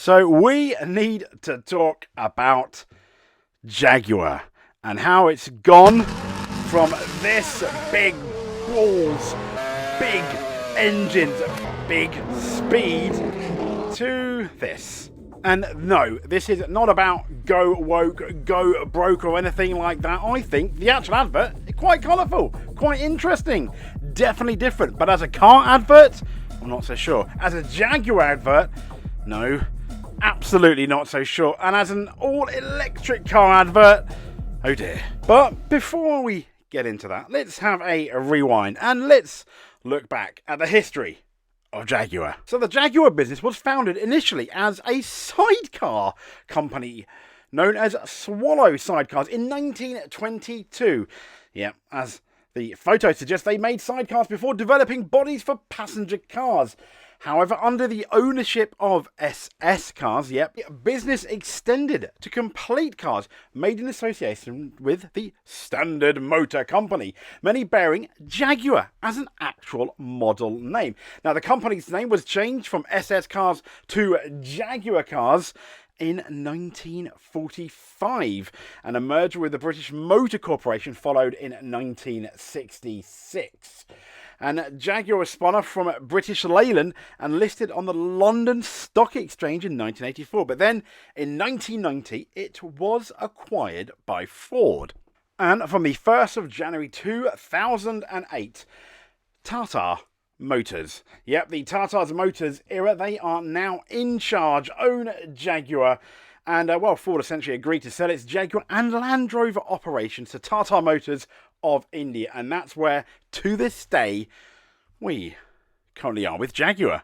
So we need to talk about Jaguar and how it's gone from this big balls, big engines, big speed to this. And no, this is not about go woke, go broke or anything like that. I think the actual advert is quite colourful, quite interesting, definitely different. But as a car advert, I'm not so sure. As a Jaguar advert, no, absolutely not so sure. And as an all-electric car advert, oh dear. But before we get into that, let's have a rewind and let's look back at the history of Jaguar. So the Jaguar business was founded initially as a sidecar company known as Swallow Sidecars in 1922. Yeah, as the photo suggests, they made sidecars before developing bodies for passenger cars. However, under the ownership of SS Cars, business extended to complete cars made in association with the Standard Motor Company, many bearing Jaguar as an actual model name. Now, the company's name was changed from SS Cars to Jaguar Cars in 1945, and a merger with the British Motor Corporation followed in 1966. And Jaguar was spun off from British Leyland and listed on the London Stock Exchange in 1984. But then in 1990, it was acquired by Ford. And from the 1st of January 2008, Tata Motors. Yep, the Tata Motors era, they are now in charge, own Jaguar. And, Ford essentially agreed to sell its Jaguar and Land Rover operations to Tata Motors of India. And that's where, to this day, we currently are with Jaguar.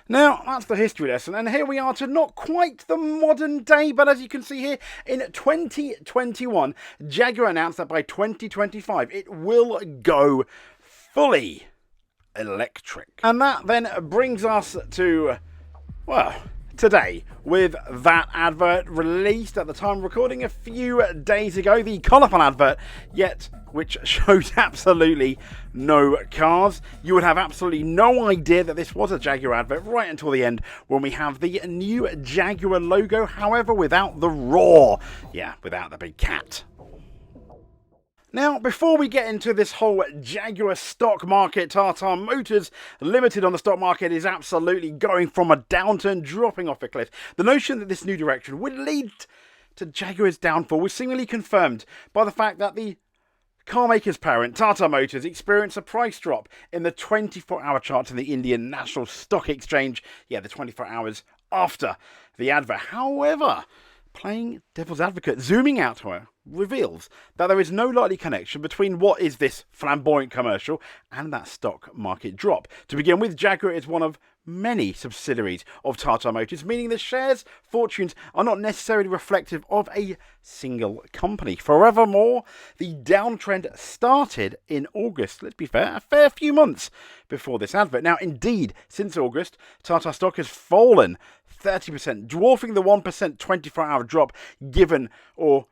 Now, that's the history lesson. And here we are to not quite the modern day, but as you can see here, in 2021, Jaguar announced that by 2025, it will go fully electric. And that then brings us to, today, with that advert released at the time of recording a few days ago, the colourful advert, yet which shows absolutely no cars. You would have absolutely no idea that this was a Jaguar advert right until the end, when we have the new Jaguar logo, however, without the roar. Yeah, without the big cat. Now, before we get into this whole Jaguar stock market, Tata Motors Limited on the stock market is absolutely going from a downturn, dropping off a cliff. The notion that this new direction would lead to Jaguar's downfall was seemingly confirmed by the fact that the carmaker's parent, Tata Motors, experienced a price drop in the 24-hour chart in the Indian National Stock Exchange. Yeah, the 24 hours after the advert. However, playing devil's advocate, zooming out, however, reveals that there is no likely connection between what is this flamboyant commercial and that stock market drop. To begin with, Jaguar is one of many subsidiaries of Tata Motors, meaning the shares' fortunes are not necessarily reflective of a single company. Furthermore, the downtrend started in August, let's be fair, a fair few months before this advert. Now, indeed, since August, Tata stock has fallen 30%, dwarfing the 1% 24-hour drop given, or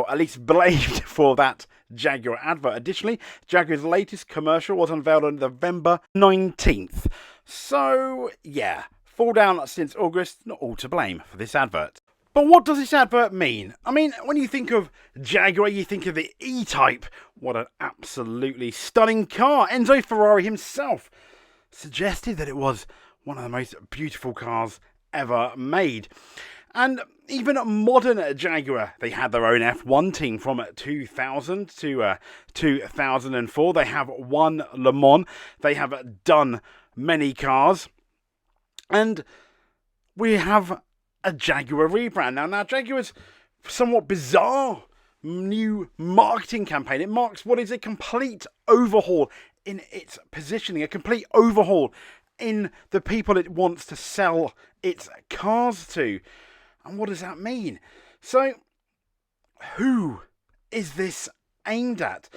at least blamed for that Jaguar advert. Additionally, Jaguar's latest commercial was unveiled on November 19th. So, yeah, fall down since August, not all to blame for this advert. But what does this advert mean? I mean, when you think of Jaguar, you think of the E-Type. What an absolutely stunning car. Enzo Ferrari himself suggested that it was one of the most beautiful cars ever made. And even modern Jaguar, they had their own F1 team from 2000 to 2004. They have won Le Mans. They have done many cars. And we have a Jaguar rebrand. Now Jaguar's somewhat bizarre new marketing campaign. It marks what is a complete overhaul in its positioning, a complete overhaul in the people it wants to sell its cars to. And what does that mean? So, who is this aimed at?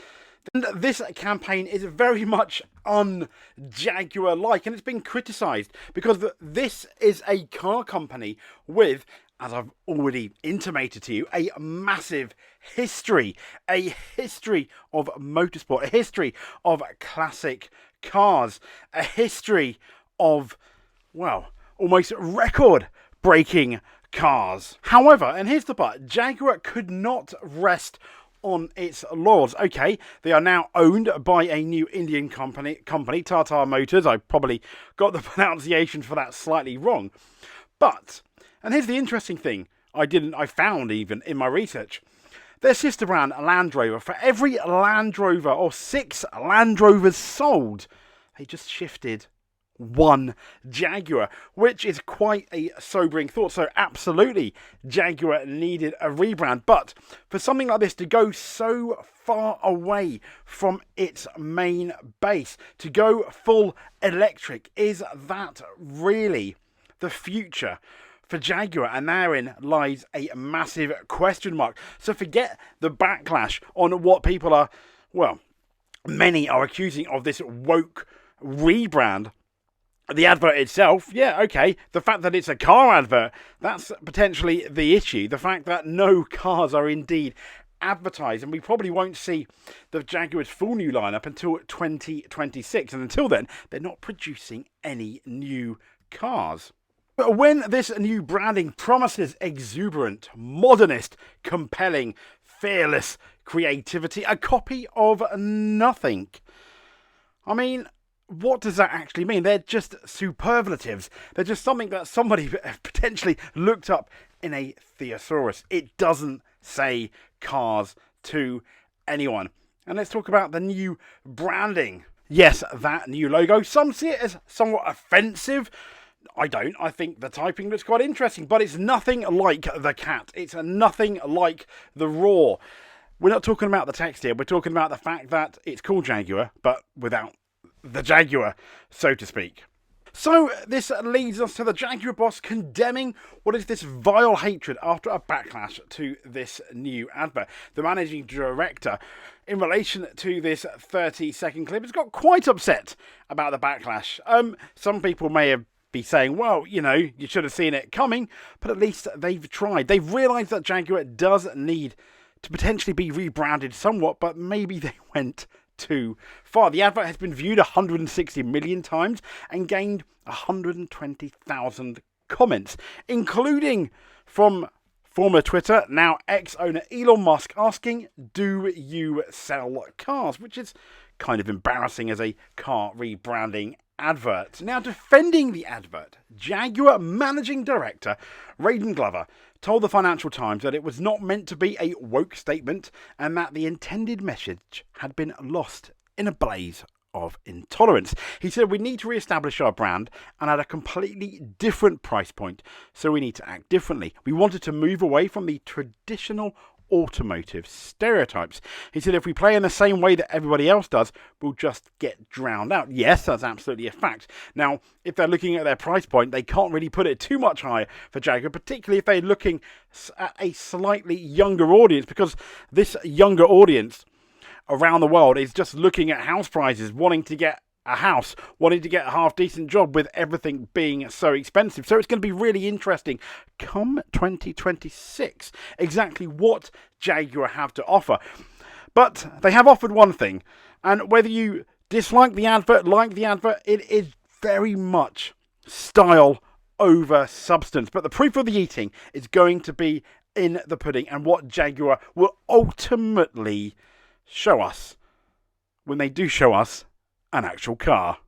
And this campaign is very much un-Jaguar-like, and it's been criticised because this is a car company with, as I've already intimated to you, a massive history. A history of motorsport, a history of classic cars, a history of, almost record breaking cars. However, and here's the part, Jaguar could not rest on its laurels. Okay, they are now owned by a new Indian company, Tata Motors. I probably got the pronunciation for that slightly wrong. But, and here's the interesting thing I found even in my research. Their sister brand, Land Rover, for every Land Rover or 6 Land Rovers sold, they just shifted one Jaguar, which is quite a sobering thought. So absolutely, Jaguar needed a rebrand. But for something like this to go so far away from its main base, to go full electric, is that really the future for Jaguar? And therein lies a massive question mark. So forget the backlash on what people are, well, many are accusing of this woke rebrand. The advert itself, yeah, okay. The fact that it's a car advert, that's potentially the issue. The fact that no cars are indeed advertised, and we probably won't see the Jaguar's full new lineup until 2026. And until then, they're not producing any new cars. But when this new branding promises exuberant, modernist, compelling, fearless creativity, a copy of nothing. I mean, what does that actually mean? They're just superlatives. They're just something that somebody potentially looked up in a thesaurus. It doesn't say cars to anyone. And let's talk about the new branding. Yes, that new logo. Some see it as somewhat offensive. I don't. I think the typing looks quite interesting, but it's nothing like the cat. It's nothing like the roar. We're not talking about the text here. We're talking about the fact that it's called Jaguar, but without the Jaguar, so to speak. So this leads us to the Jaguar boss condemning what is this vile hatred after a backlash to this new advert. The managing director, in relation to this 30-second clip, has got quite upset about the backlash. Some people may be saying, well, you know, you should have seen it coming, but at least they've tried. They've realised that Jaguar does need to potentially be rebranded somewhat, but maybe they went too far. The advert has been viewed 160 million times and gained 120,000 comments, including from former Twitter, now ex-owner Elon Musk, asking, do you sell cars? Which is kind of embarrassing as a car rebranding advert. Now, defending the advert, Jaguar managing director Raiden Glover told the Financial Times that it was not meant to be a woke statement and that the intended message had been lost in a blaze of intolerance. He said, we need to re-establish our brand and at a completely different price point, so we need to act differently. We wanted to move away from the traditional automotive stereotypes. He said, if we play in the same way that everybody else does, we'll just get drowned out. Yes, that's absolutely a fact. Now, if they're looking at their price point, they can't really put it too much higher for Jaguar, particularly if they're looking at a slightly younger audience, because this younger audience around the world is just looking at house prices, wanting to get a house, wanting to get a half-decent job with everything being so expensive. So it's going to be really interesting come 2026 exactly what Jaguar have to offer. But they have offered one thing, and whether you dislike the advert, like the advert, it is very much style over substance. But the proof of the eating is going to be in the pudding and what Jaguar will ultimately show us when they do show us an actual car.